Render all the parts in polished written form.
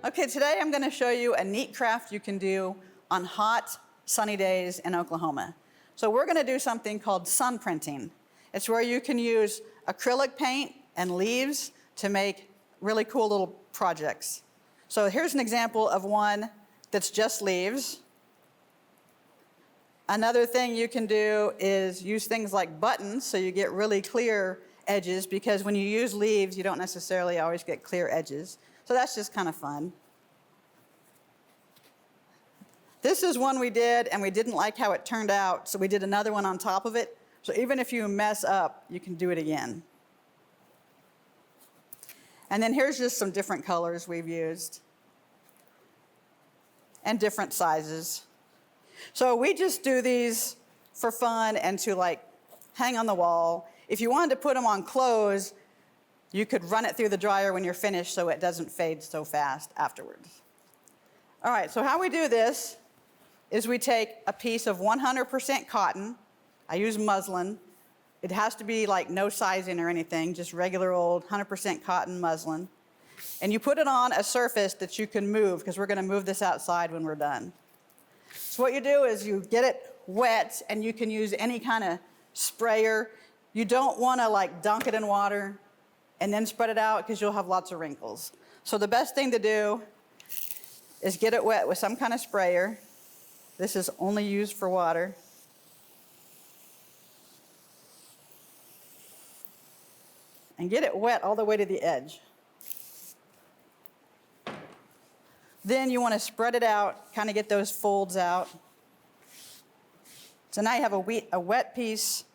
Okay, today I'm going to show you a neat craft you can do on hot, sunny days in Oklahoma. So we're going to do something called sun printing. It's where you can use acrylic paint and leaves to make really cool little projects. So here's an example of one that's just leaves. Another thing you can do is use things like buttons so you get really clear edges, because when you use leaves, you don't necessarily always get clear edges. So that's just kind of fun. This is one we did, and we didn't like how it turned out, so we did another one on top of it. So even if you mess up, you can do it again. And then here's just some different colors we've used, and different sizes. So we just do these for fun and to like hang on the wall. If you wanted to put them on clothes, you could run it through the dryer when you're finished so it doesn't fade so fast afterwards. All right, so how we do this is we take a piece of 100% cotton. I use muslin. It has to be like no sizing or anything, just regular old 100% cotton muslin. And you put it on a surface that you can move, because we're going to move this outside when we're done. So what you do is you get it wet, and you can use any kind of sprayer. You don't want to like dunk it in water and then spread it out, because you'll have lots of wrinkles. So the best thing to do is get it wet with some kind of sprayer. This is only used for water. And get it wet all the way to the edge. Then you want to spread it out, kind of get those folds out. So now you have a wet piece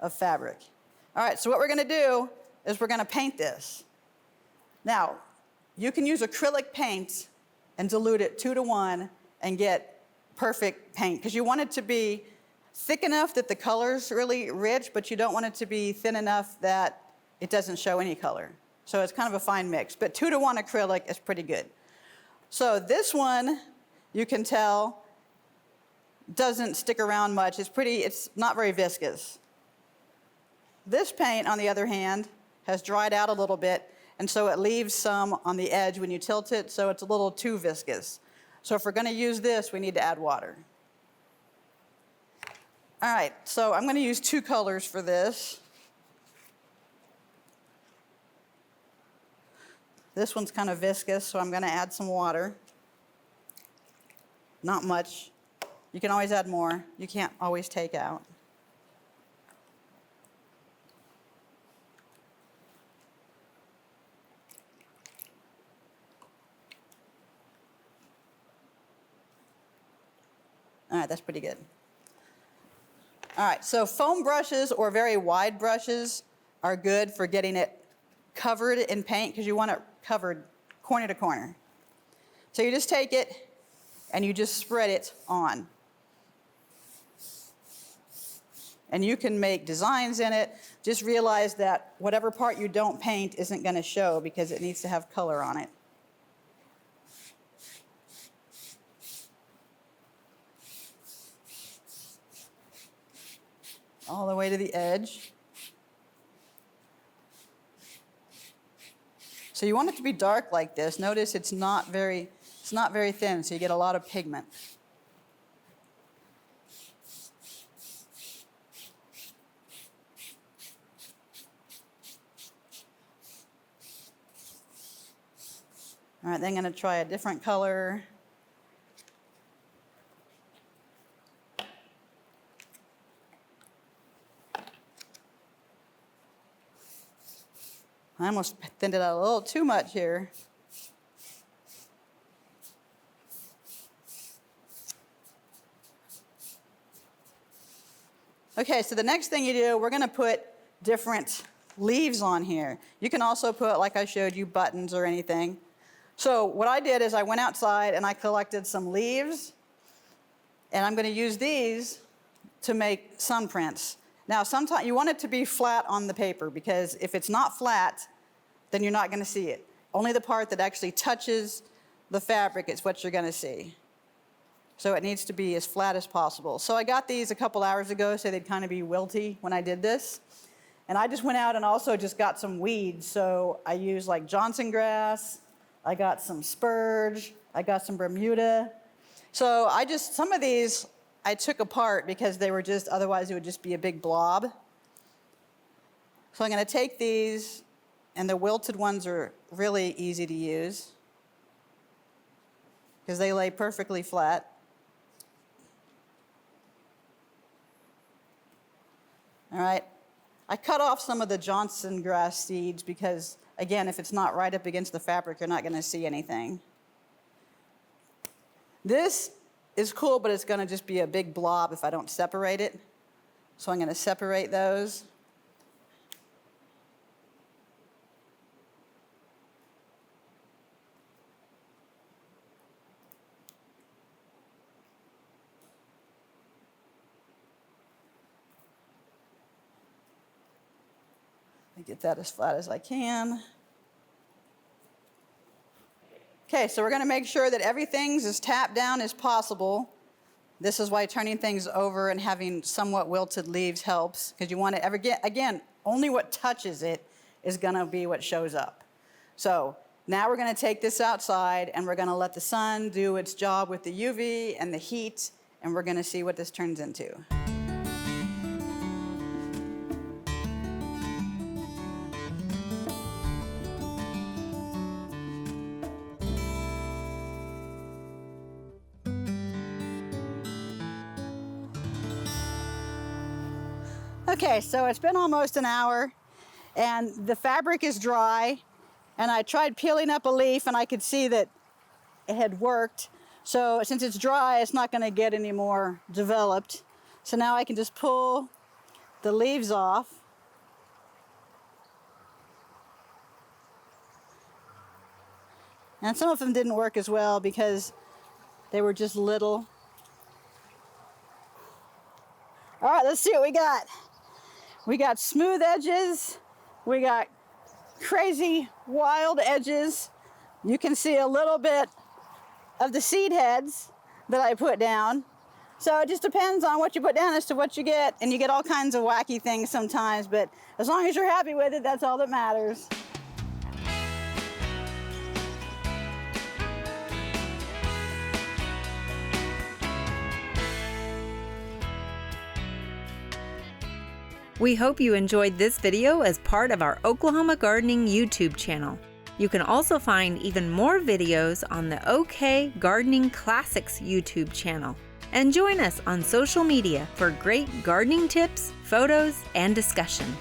of fabric. All right, so what we're going to do is we're going to paint this. Now, you can use acrylic paint and dilute it 2 to 1 and get perfect paint, because you want it to be thick enough that the color's really rich, but you don't want it to be thin enough that it doesn't show any color. So it's kind of a fine mix, but 2 to 1 acrylic is pretty good. So this one, you can tell, doesn't stick around much. It's not very viscous. This paint, on the other hand, has dried out a little bit, and so it leaves some on the edge when you tilt it, so it's a little too viscous. So if we're going to use this, we need to add water. All right, so I'm going to use 2 colors for this. This one's kind of viscous, so I'm going to add some water. Not much. You can always add more. You can't always take out. All right, that's pretty good. All right, so foam brushes or very wide brushes are good for getting it covered in paint, because you want it covered corner to corner. So you just take it and you just spread it on. And you can make designs in it. Just realize that whatever part you don't paint isn't going to show, because it needs to have color on it. All the way to the edge. So you want it to be dark like this. Notice it's not very thin, so you get a lot of pigment. All right, then I'm going to try a different color. I almost thinned it out a little too much here. Okay, so the next thing you do, we're going to put different leaves on here. You can also put, like I showed you, buttons or anything. So what I did is I went outside and I collected some leaves, and I'm going to use these to make sun prints. Now, sometimes you want it to be flat on the paper, because if it's not flat, then you're not going to see it. Only the part that actually touches the fabric is what you're going to see. So it needs to be as flat as possible. So I got these a couple hours ago, so they'd kind of be wilty when I did this. And I just went out and also just got some weeds. So I used like Johnson grass, I got some spurge, I got some Bermuda. So some of these I took apart because they were just, otherwise it would just be a big blob. So I'm gonna take these, and the wilted ones are really easy to use because they lay perfectly flat. All right, I cut off some of the Johnson grass seeds because, again, if it's not right up against the fabric, you're not gonna see anything. This is cool, but it's gonna just be a big blob if I don't separate it. So I'm gonna separate those. Get that as flat as I can. Okay, so we're going to make sure that everything's as tapped down as possible. This is why turning things over and having somewhat wilted leaves helps, because you want it, again, only what touches it is going to be what shows up. So now we're going to take this outside and we're going to let the sun do its job with the UV and the heat, and we're going to see what this turns into. Okay, so it's been almost an hour and the fabric is dry, and I tried peeling up a leaf and I could see that it had worked. So since it's dry, it's not gonna get any more developed. So now I can just pull the leaves off. And some of them didn't work as well because they were just little. All right, let's see what we got. We got smooth edges, we got crazy wild edges. You can see a little bit of the seed heads that I put down. So it just depends on what you put down as to what you get, and you get all kinds of wacky things sometimes, but as long as you're happy with it, that's all that matters. We hope you enjoyed this video as part of our Oklahoma Gardening YouTube channel. You can also find even more videos on the OK Gardening Classics YouTube channel. And join us on social media for great gardening tips, photos, and discussion.